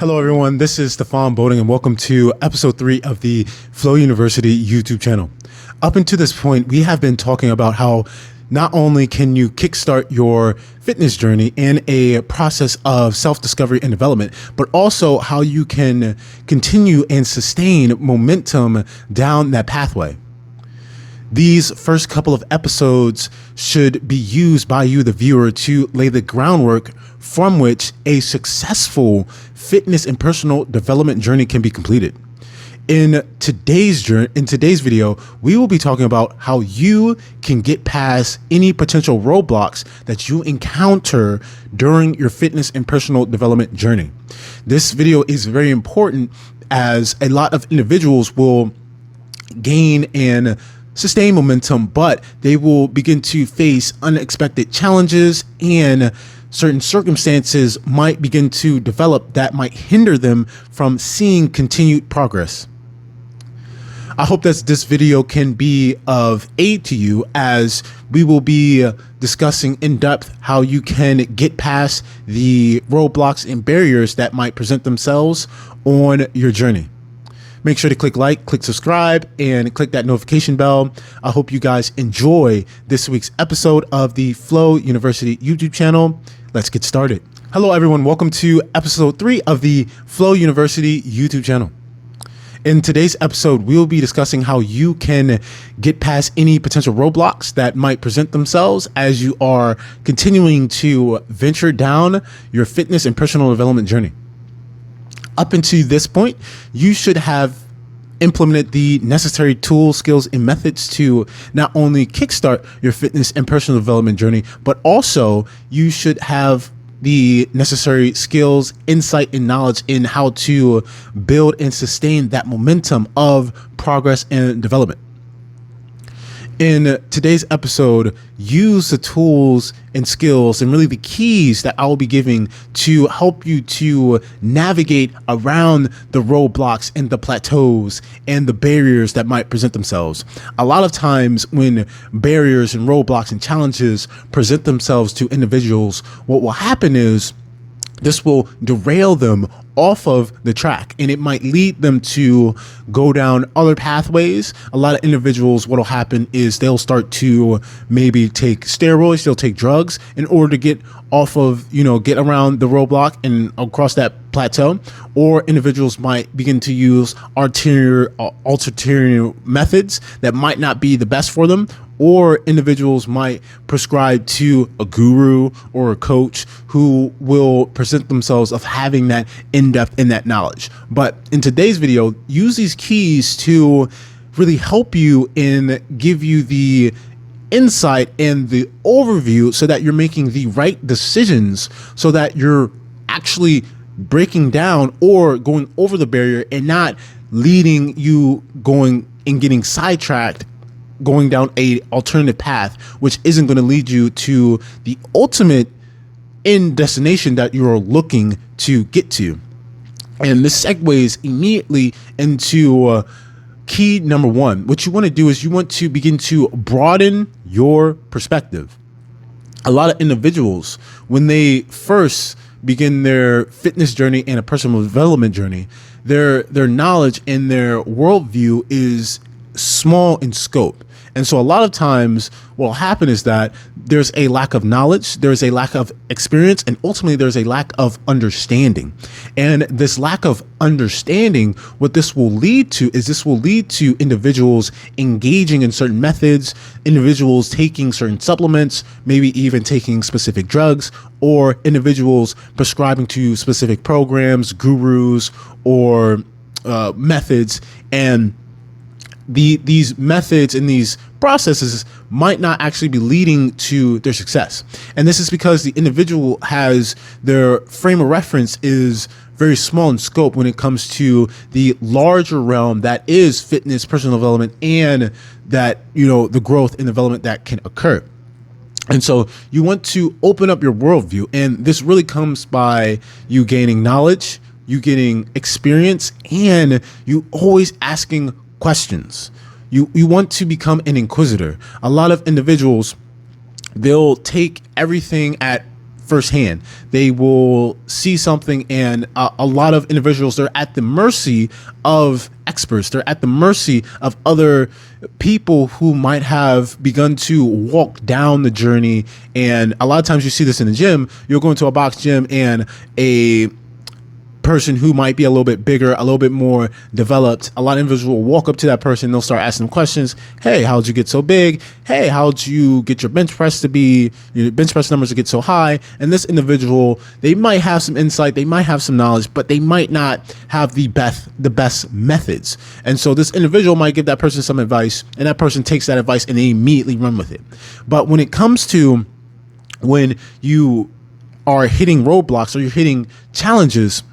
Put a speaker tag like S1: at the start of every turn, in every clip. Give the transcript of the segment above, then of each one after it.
S1: Hello everyone, this is Broaden and welcome to episode 3 of the Flow University YouTube channel. Up until this point, we have been talking about how not only can you kickstart your fitness journey in a process of self-discovery and development, but also how you can continue and sustain momentum down that pathway. These first couple of episodes should be used by you, the viewer, to lay the groundwork from which a successful fitness and personal development journey can be completed. In today's video, we will be talking about how you can get past any potential roadblocks that you encounter during your fitness and personal development journey. This video is very important as a lot of individuals will gain and sustain momentum, but they will begin to face unexpected challenges and certain circumstances might begin to develop that might hinder them from seeing continued progress. I hope that this video can be of aid to you as we will be discussing in depth how you can get past the roadblocks and barriers that might present themselves on your journey. Make sure to click like, click subscribe, and click that notification bell. I hope you guys enjoy this week's episode of the Flow University YouTube channel. Let's get started. Hello, everyone. Welcome to episode 3 of the Flow University YouTube channel. In today's episode, we'll be discussing how you can get past any potential roadblocks that might present themselves as you are continuing to venture down your fitness and personal development journey. Up until this point, you should have implemented the necessary tools, skills, and methods to not only kickstart your fitness and personal development journey, but also you should have the necessary skills, insight, and knowledge in how to build and sustain that momentum of progress and development. In today's episode, use the tools and skills and really the keys that I will be giving to help you to navigate around the roadblocks and the plateaus and the barriers that might present themselves. A lot of times when barriers and roadblocks and challenges present themselves to individuals, what will happen is this will derail them off of the track and it might lead them to go down other pathways. A lot of individuals, what will happen is they'll start to maybe take steroids, they'll take drugs in order to get off of, get around the roadblock and across that plateau. Or individuals might begin to use ulterior methods that might not be the best for them. Or individuals might prescribe to a guru or a coach who will present themselves of having that in-depth in that knowledge. But in today's video, use these keys to really help you and give you the insight and the overview so that you're making the right decisions, so that you're actually breaking down or going over the barrier and not leading you going and getting sidetracked, going down a alternative path, which isn't going to lead you to the ultimate end destination that you're looking to get to. And this segues immediately into key number 1. What you want to do is you want to begin to broaden your perspective. A lot of individuals, when they first begin their fitness journey and a personal development journey, their knowledge and their worldview is small in scope. And so a lot of times what will happen is that there's a lack of knowledge, there's a lack of experience, and ultimately there's a lack of understanding. And this lack of understanding, what this will lead to is this will lead to individuals engaging in certain methods, individuals taking certain supplements, maybe even taking specific drugs, or individuals prescribing to specific programs, gurus, or methods. And these methods and these processes might not actually be leading to their success. And this is because the individual has their frame of reference is very small in scope when it comes to the larger realm that is fitness, personal development, and that, the growth and development that can occur. And so you want to open up your worldview. And this really comes by you gaining knowledge, you getting experience, and you always asking questions. You want to become an inquisitor. A lot of individuals, they'll take everything at firsthand. They will see something, and a lot of individuals, they're at the mercy of experts. They're at the mercy of other people who might have begun to walk down the journey. And a lot of times you see this in the gym. You'll go into a box gym, and a person who might be a little bit bigger, a little bit more developed, a lot of individuals will walk up to that person. They'll start asking them questions. Hey, how'd you get so big? Hey, how'd you get your bench press numbers to get so high? And this individual, they might have some insight, they might have some knowledge, but they might not have the best methods. And so this individual might give that person some advice, and that person takes that advice and they immediately run with it. But when it comes to when you are hitting roadblocks or you're hitting challenges,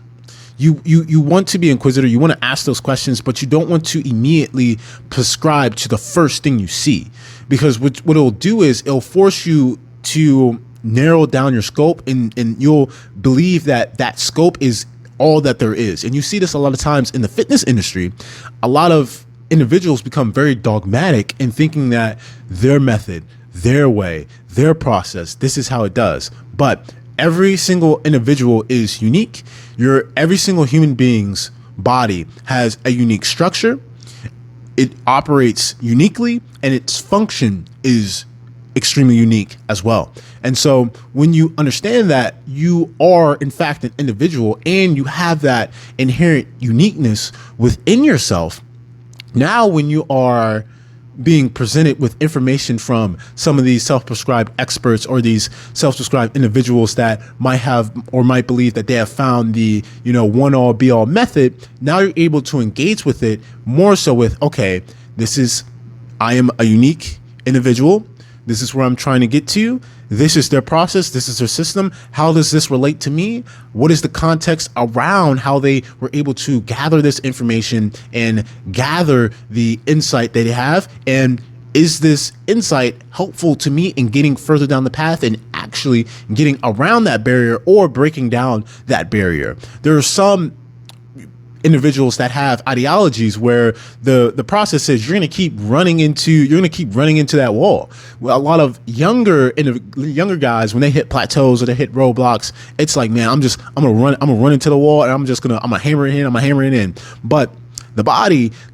S1: you want to be inquisitive, you want to ask those questions, but you don't want to immediately prescribe to the first thing you see, because what it'll do is it'll force you to narrow down your scope, and you'll believe that scope is all that there is. And you see this a lot of times in the fitness industry. A lot of individuals become very dogmatic in thinking that their method, their way, their process, this is how it does. But every single individual is unique. Every single human being's body has a unique structure. It operates uniquely, and its function is extremely unique as well. And so when you understand that you are in fact an individual and you have that inherent uniqueness within yourself, now when you are being presented with information from some of these self-prescribed experts or these self-prescribed individuals that might have or might believe that they have found the, one all be all method, now you're able to engage with it more so with, okay, I am a unique individual. This is where I'm trying to get to. This is their process. This is their system. How does this relate to me? What is the context around how they were able to gather this information and gather the insight that they have? And is this insight helpful to me in getting further down the path and actually getting around that barrier or breaking down that barrier? There are some individuals that have ideologies where the process says you're going to keep running into that wall. Well, a lot of younger guys, when they hit plateaus or they hit roadblocks, it's like, man, I'm gonna run into the wall, and I'm gonna hammer it in. But the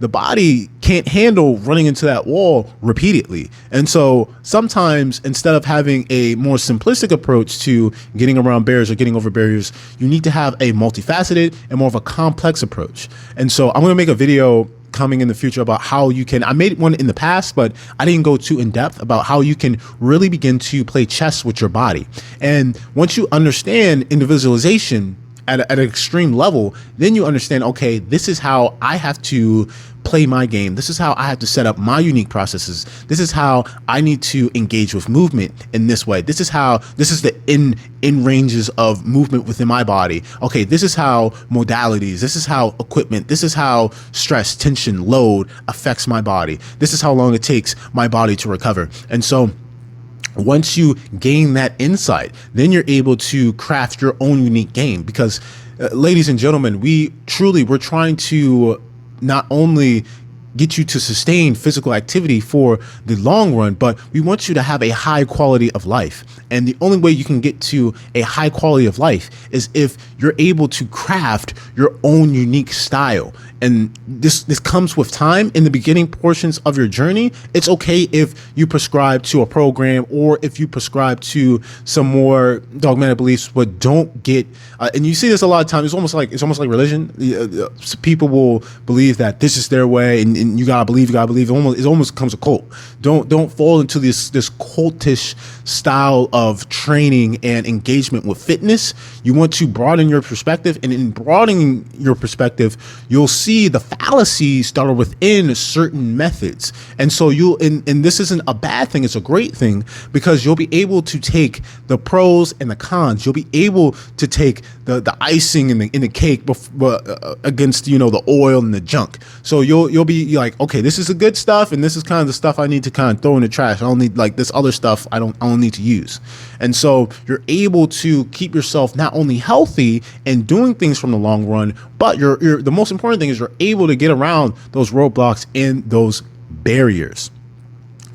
S1: body can't handle running into that wall repeatedly. And so sometimes, instead of having a more simplistic approach to getting around barriers or getting over barriers, you need to have a multifaceted and more of a complex approach. And so I'm going to make a video coming in the future about how you can, I made one in the past, but I didn't go too in depth about how you can really begin to play chess with your body. And once you understand individualization at an extreme level, then you understand, okay, this is how I have to play my game. This is how I have to set up my unique processes. This is how I need to engage with movement in this way. This is the in ranges of movement within my body. Okay, this is how modalities, this is how equipment, this is how stress, tension, load affects my body. This is how long it takes my body to recover. And so once you gain that insight, then you're able to craft your own unique game, because ladies and gentlemen, we're trying to not only get you to sustain physical activity for the long run, but we want you to have a high quality of life. And the only way you can get to a high quality of life is if you're able to craft your own unique style. And this comes with time. In the beginning portions of your journey, it's okay if you prescribe to a program or if you prescribe to some more dogmatic beliefs, but don't get and you see this a lot of times. It's almost like religion. People will believe that this is their way, and you gotta believe. It almost becomes a cult. Don't fall into this cultish style of training and engagement with fitness. You want to broaden your perspective, and in broadening your perspective, you'll see the fallacies that are within certain methods. And so and this isn't a bad thing, it's a great thing, because you'll be able to take the pros and the cons. You'll be able to take the icing in the cake against the oil and the junk. So you'll be like, okay, this is the good stuff, and this is kind of the stuff I need to kind of throw in the trash. I don't need, like, this other stuff I don't need to use. And so you're able to keep yourself not only healthy and doing things from the long run, but the most important thing is you're able to get around those roadblocks and those barriers.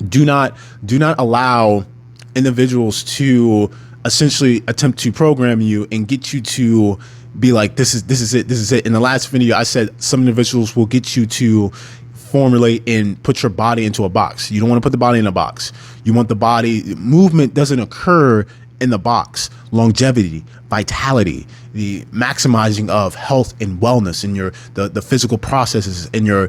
S1: Do not allow individuals to essentially attempt to program you and get you to be like, this is it. In the last video, I said some individuals will get you to formulate and put your body into a box. You don't want to put the body in a box. You want the body, movement doesn't occur in the box. Longevity, vitality, the maximizing of health and wellness in the physical processes in your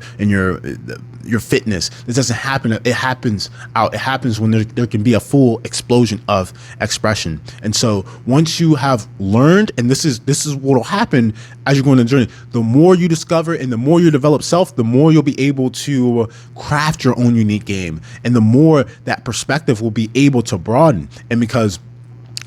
S1: fitness. This doesn't happen. It happens out. It happens when there can be a full explosion of expression. And so once you have learned, and this is what will happen as you're going on the journey, the more you discover and the more you develop self, the more you'll be able to craft your own unique game, and the more that perspective will be able to broaden. And because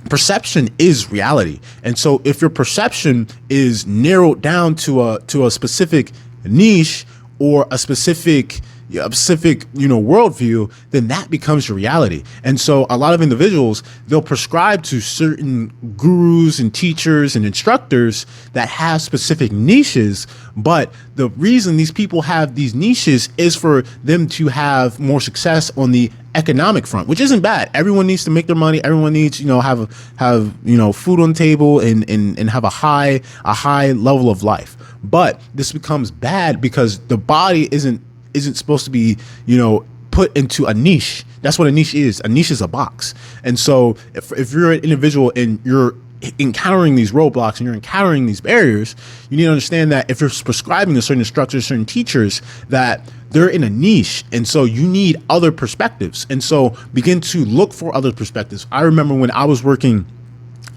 S1: perception is reality. And so if your perception is narrowed down to a specific niche or a specific worldview, then that becomes your reality. And so a lot of individuals, they'll prescribe to certain gurus and teachers and instructors that have specific niches. But the reason these people have these niches is for them to have more success on the economic front, which isn't bad. Everyone needs to make their money. Everyone needs, have food on the table and have a high level of life. But this becomes bad because the body isn't supposed to be, put into a niche. That's what a niche is. A niche is a box. And so if you're an individual and you're encountering these roadblocks and you're encountering these barriers, you need to understand that if you're prescribing to certain instructors, certain teachers, that they're in a niche. And so you need other perspectives. And so begin to look for other perspectives. I remember when I was working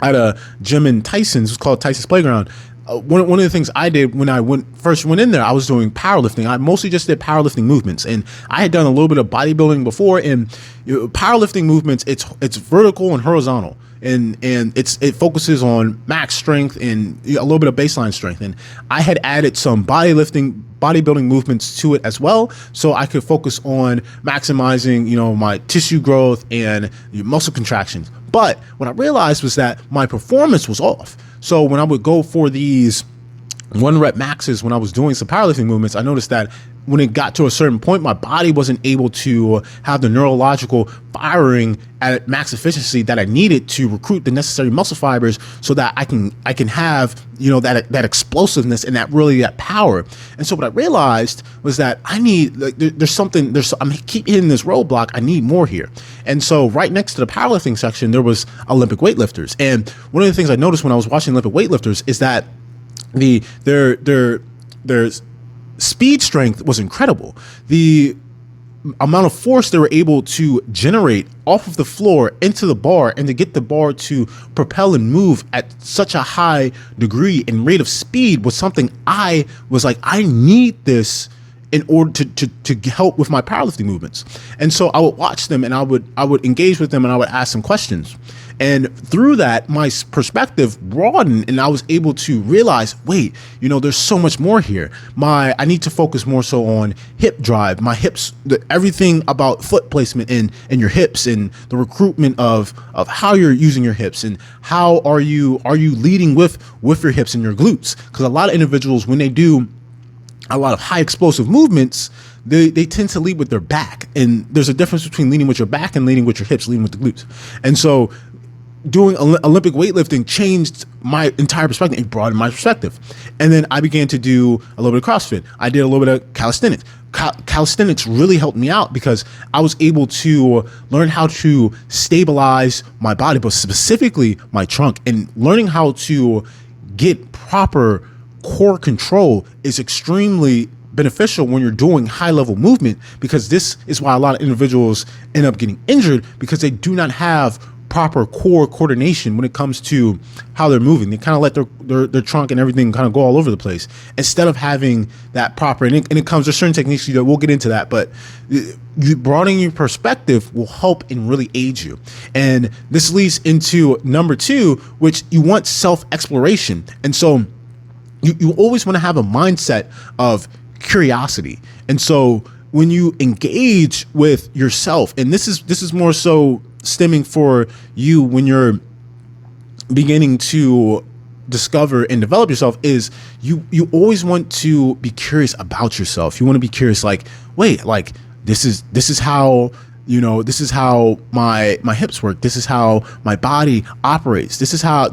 S1: at a gym in Tyson's, it was called Tyson's Playground. One of the things I did when I first went in there, I was doing powerlifting. I mostly just did powerlifting movements, and I had done a little bit of bodybuilding before. And powerlifting movements, it's vertical and horizontal, and it focuses on max strength and a little bit of baseline strength. And I had added some bodybuilding movements to it as well, so I could focus on maximizing, my tissue growth and muscle contractions. But what I realized was that my performance was off. So when I would go for these 1-rep maxes, when I was doing some powerlifting movements, I noticed that when it got to a certain point, my body wasn't able to have the neurological firing at max efficiency that I needed to recruit the necessary muscle fibers so that I can have, that explosiveness and that power. And so what I realized was that I need, I keep hitting this roadblock. I need more here. And so right next to the powerlifting section, there was Olympic weightlifters. And one of the things I noticed when I was watching Olympic weightlifters is that their speed strength was incredible. The amount of force they were able to generate off of the floor into the bar, and to get the bar to propel and move at such a high degree and rate of speed was something I was like, I need this in order to help with my powerlifting movements. And so I would watch them, and I would engage with them, and I would ask them questions. And through that, my perspective broadened, and I was able to realize, wait, there's so much more here. I need to focus more so on hip drive, my hips, everything about foot placement in your hips, and the recruitment of how you're using your hips, and how are you leading with your hips and your glutes. Because a lot of individuals, when they do a lot of high explosive movements, they tend to lead with their back. And there's a difference between leading with your back and leading with your hips, leading with the glutes. And so doing Olympic weightlifting changed my entire perspective. It broadened my perspective. And then I began to do a little bit of CrossFit. I did a little bit of calisthenics. Calisthenics really helped me out because I was able to learn how to stabilize my body, but specifically my trunk. And learning how to get proper core control is extremely beneficial when you're doing high level movement, because this is why a lot of individuals end up getting injured, because they do not have proper core coordination when it comes to how they're moving. They kind of let their trunk and everything kind of go all over the place instead of having that proper. And it comes to certain techniques that we'll get into that, but you broadening your perspective will help and really aid you. And this leads into number 2, which you want self-exploration. And so you always want to have a mindset of curiosity. And so when you engage with yourself, and this is more so stemming for you when you're beginning to discover and develop yourself, is you always want to be curious about yourself. You want to be curious, like, wait, like this is how this is how my hips work. This is how my body operates. This is how,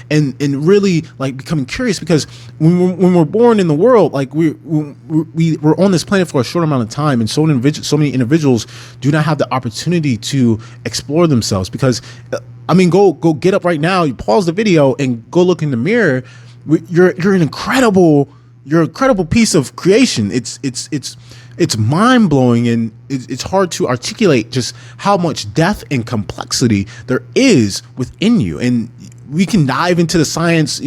S1: and really like becoming curious, because when we're born in the world, like we're on this planet for a short amount of time, and so many individuals do not have the opportunity to explore themselves. Because I mean, go get up right now. You pause the video and go look in the mirror. You're an incredible piece of creation. It's mind blowing, and it's hard to articulate just how much depth and complexity there is within you. And we can dive into the science.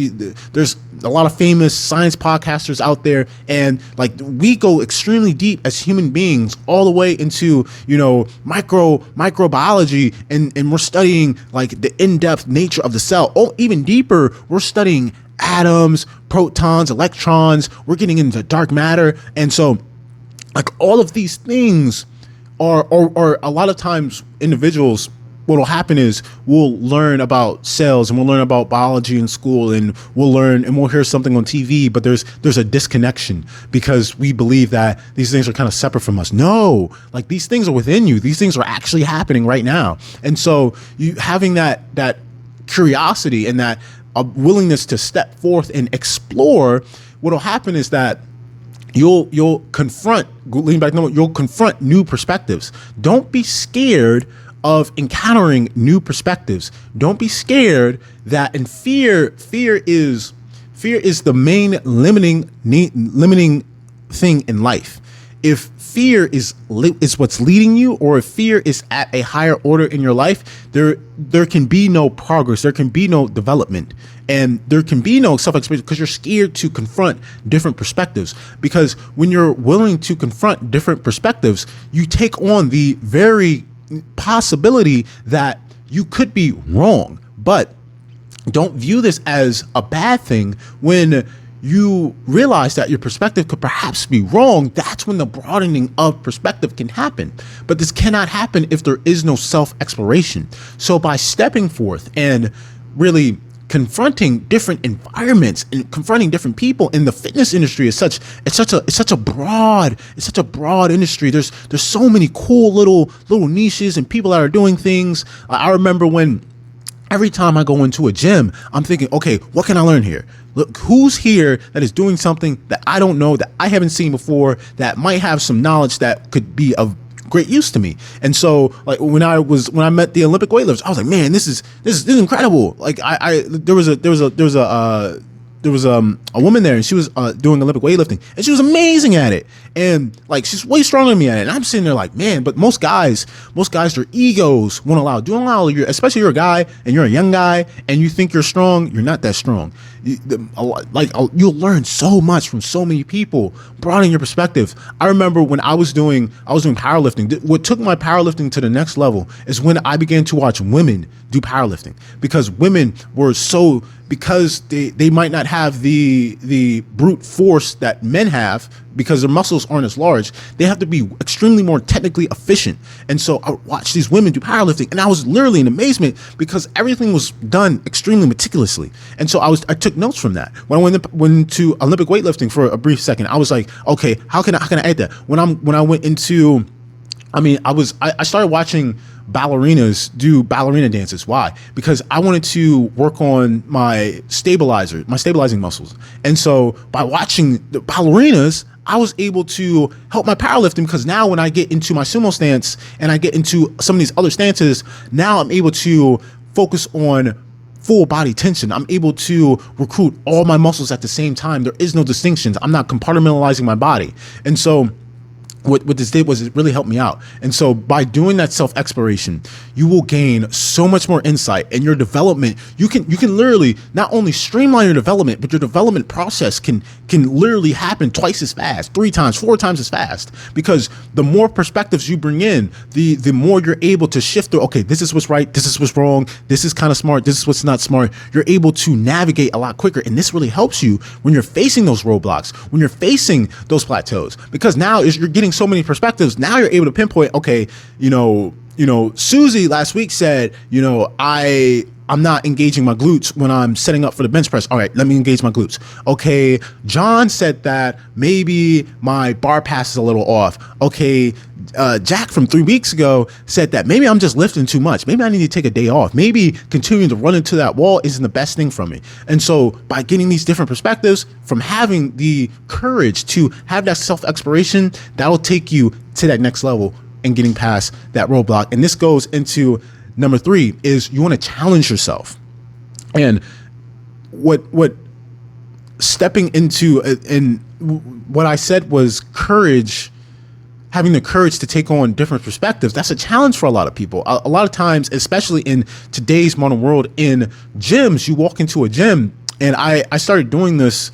S1: There's a lot of famous science podcasters out there, and like we go extremely deep as human beings, all the way into microbiology, and we're studying like the in-depth nature of the cell. Oh, even deeper, we're studying atoms, protons, electrons. We're getting into dark matter, and so like all of these things are a lot of times individuals, what will happen is we'll learn about cells and we'll learn about biology in school, and we'll hear something on TV, but there's a disconnection because we believe that these things are kind of separate from us. No, like these things are within you. These things are actually happening right now. And so you having that curiosity and that willingness to step forth and explore, what will happen is that you'll confront new perspectives. Don't be scared of encountering new perspectives. Don't be scared that, and fear is the main limiting thing in life. If fear is what's leading you, or if fear is at a higher order in your life, there can be no progress, there can be no development, and there can be no self-expression, because you're scared to confront different perspectives. Because when you're willing to confront different perspectives, you take on the very possibility that you could be wrong. But don't view this as a bad thing. When you realize that your perspective could perhaps be wrong, that's when the broadening of perspective can happen. But this cannot happen if there is no self-exploration. So by stepping forth and really confronting different environments and confronting different people in the fitness industry is such a broad industry. There's so many cool little niches and people that are doing things. I remember when every time I go into a gym, I'm thinking, okay, what can I learn here? Look, who's here that is doing something that I don't know, that I haven't seen before, that might have some knowledge that could be of great use to me. And so like when I met the Olympic weightlifters, I was like, man, this is incredible. Like there was a woman there, and she was doing Olympic weightlifting, and she was amazing at it, and like she's way stronger than me at it. And I'm sitting there like, man, but most guys, their egos won't allow. Don't allow you, especially you're a guy and you're a young guy and you think you're strong. You're not that strong. You'll learn so much from so many people, broadening your perspective. I remember when I was doing powerlifting. What took my powerlifting to the next level is when I began to watch women do powerlifting, because women were because they might not have the brute force that men have, because their muscles aren't as large. They have to be extremely more technically efficient. And so I watched these women do powerlifting, and I was literally in amazement because everything was done extremely meticulously. And so I took notes from that. When I went to Olympic weightlifting for a brief second, I was like, okay, how can I add that? When I went into, I started watching ballerinas do ballerina dances. Why? Because I wanted to work on my stabilizing muscles. And so by watching the ballerinas, I was able to help my powerlifting, because now when I get into my sumo stance and I get into some of these other stances, now I'm able to focus on full body tension. I'm able to recruit all my muscles at the same time. There is no distinctions. I'm not compartmentalizing my body. And so what this did was it really helped me out. And so by doing that self-exploration, you will gain so much more insight, and your development, you can literally not only streamline your development, but your development process can literally happen twice as fast, 3 times, 4 times as fast, because the more perspectives you bring in, the more you're able to shift through, okay, this is what's right, this is what's wrong, this is kind of smart, this is what's not smart. You're able to navigate a lot quicker. And this really helps you when you're facing those roadblocks, when you're facing those plateaus, because now you're getting so many perspectives. Now you're able to pinpoint, okay, Susie last week said, I I'm not engaging my glutes when I'm setting up for the bench press. All right, let me engage my glutes. Okay, John said that maybe my bar pass is a little off. Okay, Jack from 3 weeks ago said that maybe I'm just lifting too much. Maybe I need to take a day off. Maybe continuing to run into that wall isn't the best thing for me. And so by getting these different perspectives, from having the courage to have that self-exploration, that'll take you to that next level and getting past that roadblock. And this goes into number 3 is you want to challenge yourself. And what stepping into, and what I said was courage, having the courage to take on different perspectives. That's a challenge for a lot of people. A lot of times, especially in today's modern world, in gyms, you walk into a gym, and I started doing this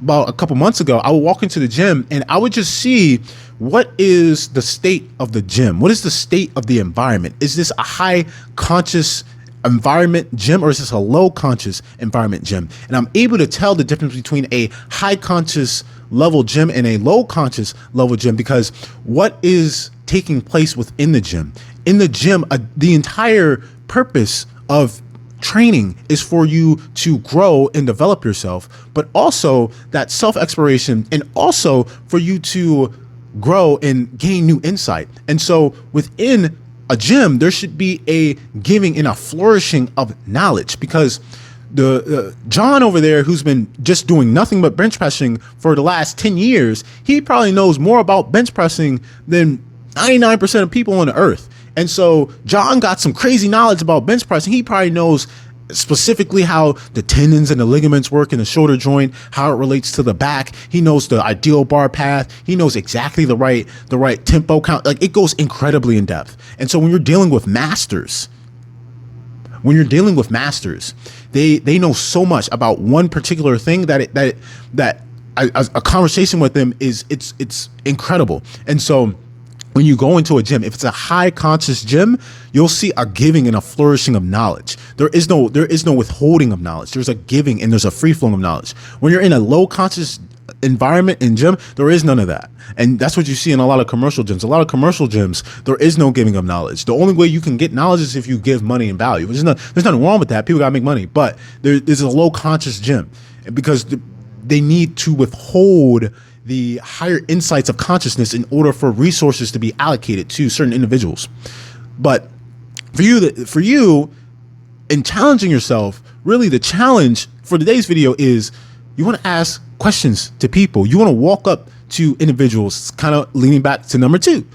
S1: about a couple months ago. I would walk into the gym and I would just see, what is the state of the gym? What is the state of the environment? Is this a high conscious environment gym, or is this a low conscious environment gym? And I'm able to tell the difference between a high conscious level gym and a low conscious level gym, because what is taking place within the gym? In the gym, the entire purpose of training is for you to grow and develop yourself, but also that self-exploration, and also for you to grow and gain new insight. And so within a gym, there should be a giving and a flourishing of knowledge, because the John over there, who's been just doing nothing but bench pressing for the last 10 years, he probably knows more about bench pressing than 99% of people on the earth. And so John got some crazy knowledge about bench pressing. He probably knows specifically how the tendons and the ligaments work in the shoulder joint, how it relates to the back. He knows the ideal bar path. He knows exactly the right tempo count. Like, it goes incredibly in depth. And so when you're dealing with masters, they know so much about one particular thing that a conversation with them it's incredible. And so when you go into a gym, if it's a high conscious gym, you'll see a giving and a flourishing of knowledge. There is no withholding of knowledge. There's a giving and there's a free flowing of knowledge. When you're in a low conscious environment in gym, there is none of that. And that's what you see in a lot of commercial gyms. A lot of commercial gyms, there is no giving of knowledge. The only way you can get knowledge is if you give money and value. There's nothing wrong with that. People gotta make money, but there's a low conscious gym, because they need to withhold the higher insights of consciousness in order for resources to be allocated to certain individuals. But for you in challenging yourself, really the challenge for today's video is you want to ask questions to people. You want to walk up to individuals, kind of leaning back to number 2.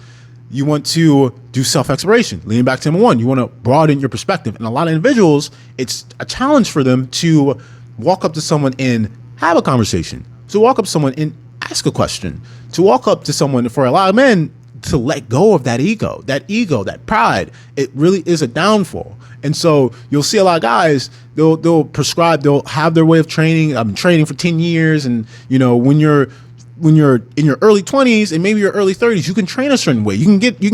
S1: You want to do self-exploration, leaning back to number 1. You want to broaden your perspective. And a lot of individuals, it's a challenge for them to walk up to someone and have a conversation. So walk up to someone and ask a question. To walk up to someone, for a lot of men, to let go of that ego, that pride, it really is a downfall. And so you'll see a lot of guys, they'll prescribe, they'll have their way of training. I've been training for 10 years. And when you're in your early 20s and maybe your early 30s, you can train a certain way. You can get a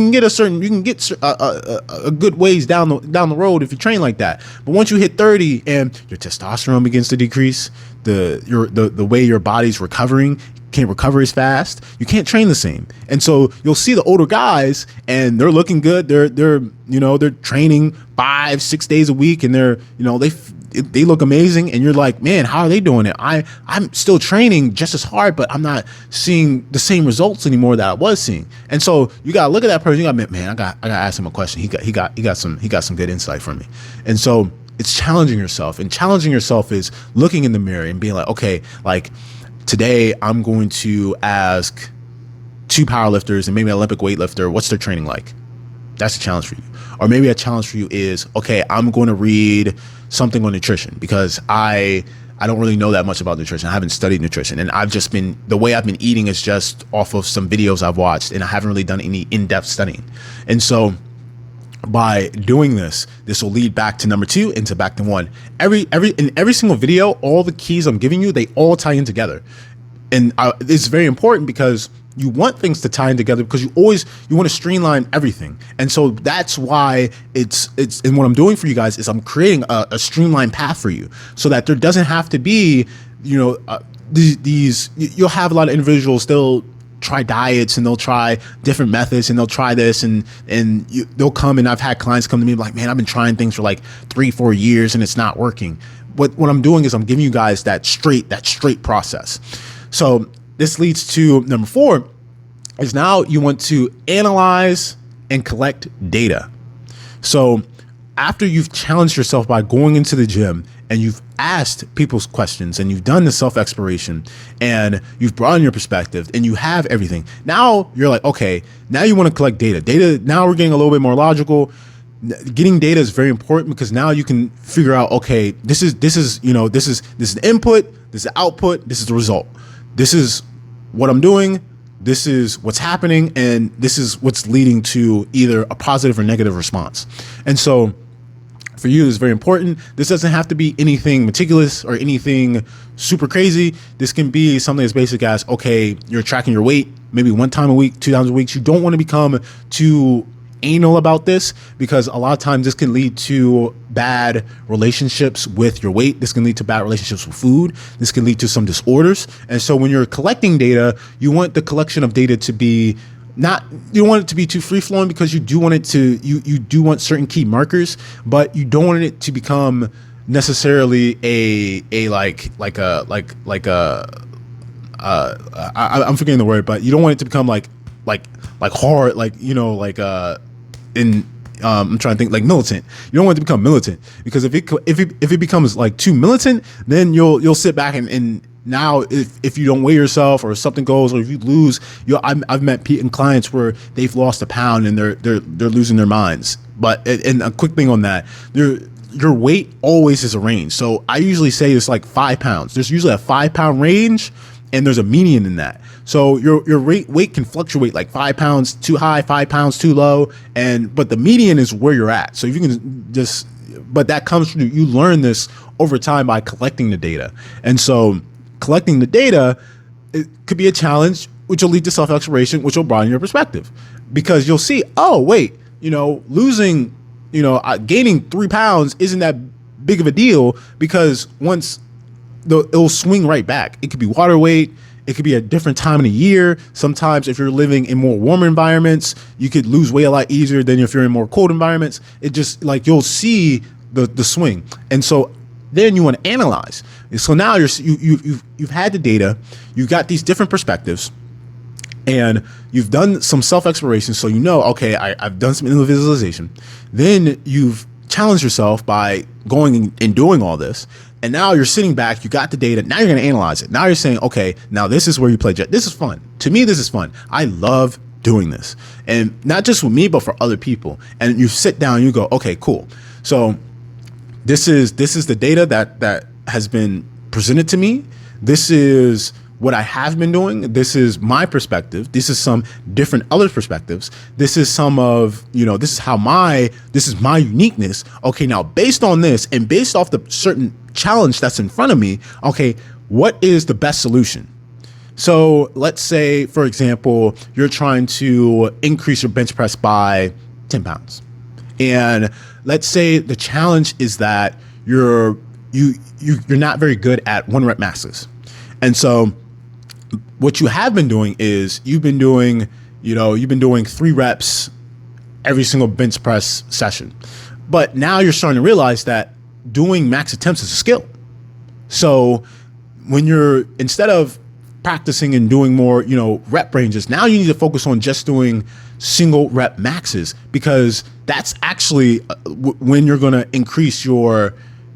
S1: good ways down the road if you train like that. But once you hit 30 and your testosterone begins to decrease, the way your body's recovering can't recover as fast, you can't train the same. And so you'll see the older guys, and they're looking good. They're training 5-6 days a week, and they look amazing. And you're like, man, how are they doing it? I'm still training just as hard, but I'm not seeing the same results anymore that I was seeing. And so you gotta look at that person. You gotta, man, I gotta ask him a question. He got some good insight from me. And so it's challenging yourself, and challenging yourself is looking in the mirror and being like, okay, like, today I'm going to ask 2 powerlifters and maybe an Olympic weightlifter, what's their training like? That's a challenge for you. Or maybe a challenge for you is, okay, I'm going to read something on nutrition, because I don't really know that much about nutrition. I haven't studied nutrition, and the way I've been eating is just off of some videos I've watched, and I haven't really done any in-depth studying. And so by doing this will lead back to number 2 and back to 1. In every single video, all the keys I'm giving you, they all tie in together. And it's very important, because you want things to tie in together, because you want to streamline everything. And so that's why and what I'm doing for you guys is I'm creating a streamlined path for you, so that there doesn't have to be, you'll have a lot of individuals, try diets and they'll try different methods and they'll try this they'll come, and I've had clients come to me like, man, I've been trying things for like 3-4 years and it's not working. What I'm doing is I'm giving you guys that straight process. So this leads to number 4 is now you want to analyze and collect data. So after you've challenged yourself by going into the gym and you've asked people's questions and you've done the self-exploration and you've broadened your perspective and you have everything, now you're like, okay, now you want to collect data. Now we're getting a little bit more logical. Getting data is very important because now you can figure out, okay, this is the input, this is the output, this is the result. This is what I'm doing. This is what's happening, and this is what's leading to either a positive or negative response. And so for you, it's very important. This doesn't have to be anything meticulous or anything super crazy. This can be something as basic as, okay, you're tracking your weight maybe 1 time a week, 2 times a week. You don't want to become too anal about this because a lot of times this can lead to bad relationships with your weight. This can lead to bad relationships with food. This can lead to some disorders. And so when you're collecting data, you want the collection of data to be you don't want it to be too free flowing because you do want it to, you do want certain key markers, but you don't want it to become necessarily I'm forgetting the word, but you don't want it to become like hard, I'm trying to think, like militant. You don't want it to become militant because if it becomes like too militant, then you'll sit back and now if you don't weigh yourself or something goes, or if you lose, I've met clients where they've lost a pound and they're losing their minds. But and a quick thing on that, your weight always is a range. So I usually say it's like 5 pounds. There's usually a 5-pound range, and there's a median in that. So your weight can fluctuate like 5 pounds too high, 5 pounds too low, but the median is where you're at. So if you can but that comes from, you learn this over time by collecting the data. And so collecting the data, it could be a challenge, which will lead to self-exploration, which will broaden your perspective, because you'll see, oh wait, losing, gaining 3 pounds isn't that big of a deal, because once it'll swing right back. It could be water weight. It could be a different time of the year. Sometimes if you're living in more warmer environments, you could lose weight a lot easier than if you're in more cold environments. It just you'll see the swing. And so then you want to analyze. So now you've had the data, you've got these different perspectives, and you've done some self-exploration. So okay, I've done some visualization. Then you've challenged yourself by going and doing all this. And now you're sitting back, you got the data, now you're going to analyze it. Now you're saying, okay, now this is where you play jet. This is fun. To me, this is fun. I love doing this. And not just with me, but for other people. And you sit down and you go, okay, cool. So this is the data that has been presented to me. This is what I have been doing. This is my perspective. This is some different other perspectives. This is this is my uniqueness. Okay, now based on this and based off the certain challenge that's in front of me, okay, what is the best solution? So let's say, for example, you're trying to increase your bench press by 10 pounds. And let's say the challenge is that you're not very good at 1 rep maxes. And so what you have been doing is you've been doing 3 reps every single bench press session. But now you're starting to realize that doing max attempts is a skill. So when instead of practicing and doing more, rep ranges, now you need to focus on just doing single rep maxes, because that's actually when you're going to increase your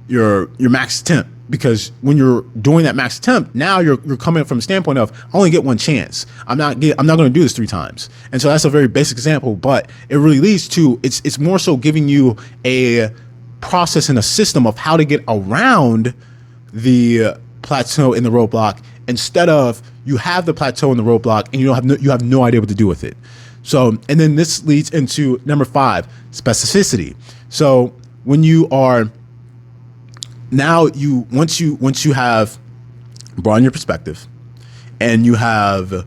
S1: max attempt. Because when you're doing that max attempt, now you're coming from a standpoint of, I only get one chance. I'm not going to do this 3 times. And so that's a very basic example, but it really leads to, it's more so giving you a process and a system of how to get around the plateau in the roadblock, instead of you have the plateau in the roadblock and you have no idea what to do with it. So, and then this leads into number 5, specificity. So when you are now once you have broadened your perspective and you have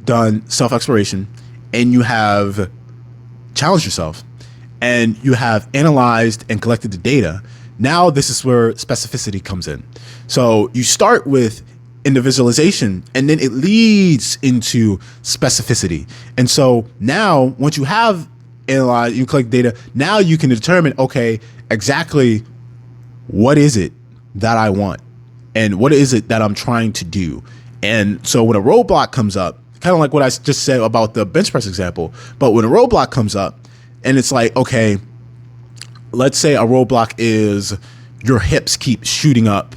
S1: done self-exploration and you have challenged yourself and you have analyzed and collected the data, now this is where specificity comes in. So you start with into visualization, and then it leads into specificity. And so now once you have analyzed, you collect data, now you can determine, okay, exactly what is it that I want and what is it that I'm trying to do. And so when a roadblock comes up, kind of like what I just said about the bench press example, but when a roadblock comes up and it's like, okay, let's say a roadblock is your hips keep shooting up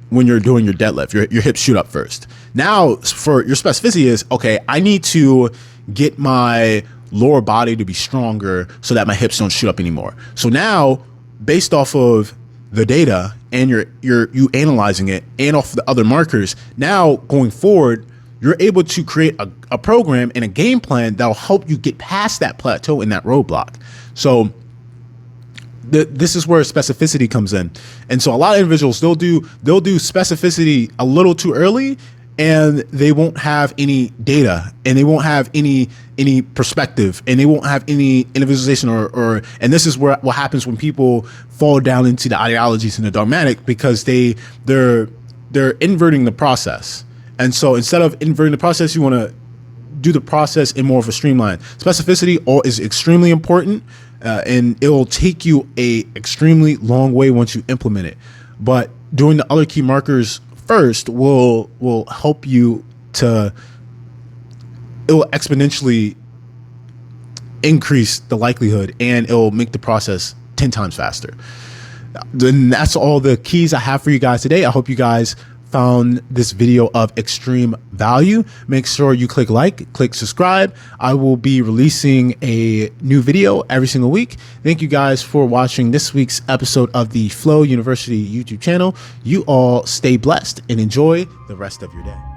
S1: when you're doing your deadlift, your hips shoot up first. Now for your specificity is, okay, I need to get my lower body to be stronger so that my hips don't shoot up anymore. So now based off of the data and you analyzing it and off the other markers, now going forward, you're able to create a program and a game plan that'll help you get past that plateau in that roadblock. So this is where specificity comes in. And so a lot of individuals, they'll do specificity a little too early, and they won't have any data, and they won't have any perspective, and they won't have any visualization or and this is what happens when people fall down into the ideologies and the dogmatic, because they're inverting the process. And so instead of inverting the process, you want to do the process in more of a streamline. Specificity is extremely important, and it will take you a extremely long way once you implement it. But doing the other key markers first will help you it will exponentially increase the likelihood, and it will make the process 10 times faster. Then that's all the keys I have for you guys today. I hope you guys found this video of extreme value. Make sure you click like, click subscribe. I will be releasing a new video every single week. Thank you guys for watching this week's episode of the Flow University YouTube channel. You all stay blessed and enjoy the rest of your day.